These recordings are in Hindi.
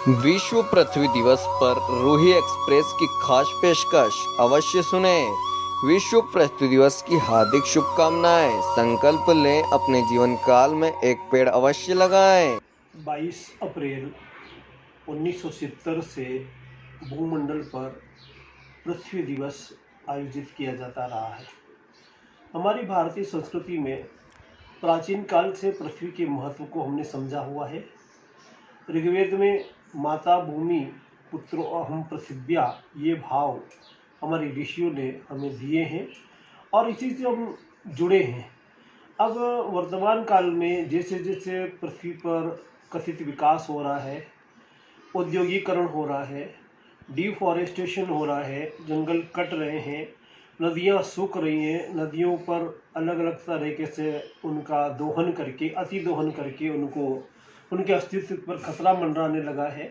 विश्व पृथ्वी दिवस पर रूही एक्सप्रेस की खास पेशकश अवश्य सुने। विश्व पृथ्वी दिवस की हार्दिक शुभकामनाएं। संकल्प लें, अपने जीवन काल में एक पेड़ अवश्य लगाएं। 22 अप्रैल 1970 से भूमंडल पर पृथ्वी दिवस आयोजित किया जाता रहा है। हमारी भारतीय संस्कृति में प्राचीन काल से पृथ्वी के महत्व को हमने समझा हुआ है। ऋग्वेद में माता भूमि पुत्रो अहम पृथिव्या, ये भाव हमारे ऋषियों ने हमें दिए हैं और इसी से हम जुड़े हैं। अब वर्तमान काल में जैसे जैसे पृथ्वी पर कथित विकास हो रहा है, औद्योगिकरण हो रहा है, डिफॉरेस्टेशन हो रहा है, जंगल कट रहे हैं, नदियाँ सूख रही हैं, नदियों पर अलग अलग तरीके से उनका दोहन करके, अति दोहन करके उनको उनके अस्तित्व पर खतरा मंडराने लगा है।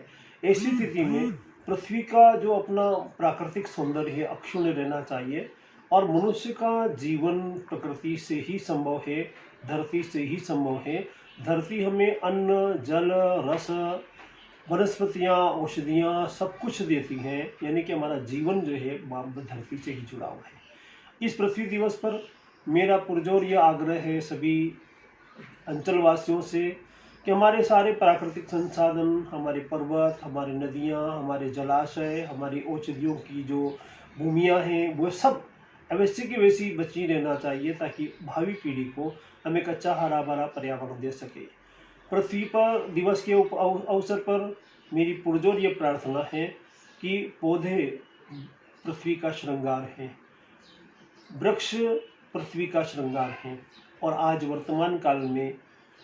ऐसी स्थिति में पृथ्वी का जो अपना प्राकृतिक सौंदर्य है अक्षुण्ण रहना चाहिए और मनुष्य का जीवन प्रकृति से ही संभव है, धरती से ही संभव है। धरती हमें अन्न, जल, रस, वनस्पतियाँ, औषधियाँ सब कुछ देती हैं, यानी कि हमारा जीवन जो है धरती से ही जुड़ा हुआ है। इस पृथ्वी दिवस पर मेरा पुरजोर यह आग्रह है सभी अंचलवासियों से कि हमारे सारे प्राकृतिक संसाधन, हमारे पर्वत, हमारी नदियाँ, हमारे जलाशय, हमारी औषधियों की जो भूमियाँ हैं, वो सब अवश्य की वैसी बची रहना चाहिए ताकि भावी पीढ़ी को हम एक अच्छा हरा भरा पर्यावरण दे सके। पृथ्वी पर दिवस के अवसर पर मेरी पुरजोर ये प्रार्थना है कि पौधे पृथ्वी का श्रृंगार हैं, वृक्ष पृथ्वी का श्रृंगार हैं और आज वर्तमान काल में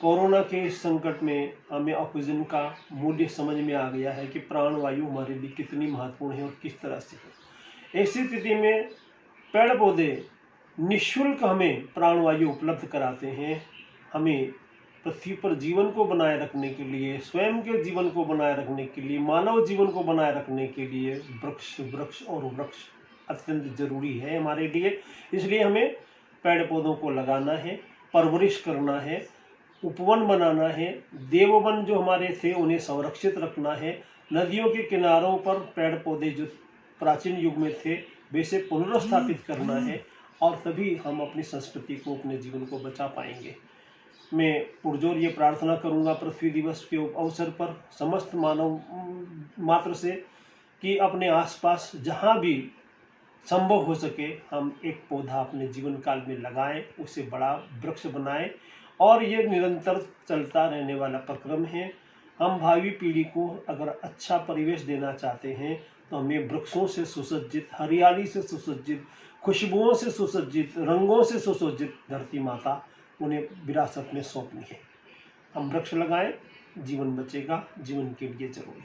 कोरोना के संकट में हमें ऑक्सीजन का मूल्य समझ में आ गया है कि प्राणवायु हमारे लिए कितनी महत्वपूर्ण है और किस तरह से है। ऐसी स्थिति में पेड़ पौधे निःशुल्क हमें प्राणवायु उपलब्ध कराते हैं। हमें पृथ्वी पर जीवन को बनाए रखने के लिए, स्वयं के जीवन को बनाए रखने के लिए, मानव जीवन को बनाए रखने के लिए वृक्ष वृक्ष और वृक्ष अत्यंत जरूरी है हमारे लिए। इसलिए हमें पेड़ पौधों को लगाना है, परवरिश करना है, उपवन बनाना है, देववन जो हमारे थे उन्हें संरक्षित रखना है। नदियों के किनारों पर पेड़ पौधे जो प्राचीन युग में थे वैसे पुनर्स्थापित करना है और तभी हम अपनी संस्कृति को, अपने जीवन को बचा पाएंगे। मैं पुरजोर ये प्रार्थना करूंगा पृथ्वी दिवस के अवसर पर समस्त मानव मात्र से कि अपने आसपास जहाँ भी संभव हो सके हम एक पौधा अपने जीवन काल में लगाएं, उसे बड़ा वृक्ष बनाएं और ये निरंतर चलता रहने वाला प्रक्रम है। हम भावी पीढ़ी को अगर अच्छा परिवेश देना चाहते हैं तो हमें वृक्षों से सुसज्जित, हरियाली से सुसज्जित, खुशबुओं से सुसज्जित, रंगों से सुसज्जित धरती माता उन्हें विरासत में सौंपनी है। हम वृक्ष लगाएं, जीवन बचेगा, जीवन के लिए जरूरी है।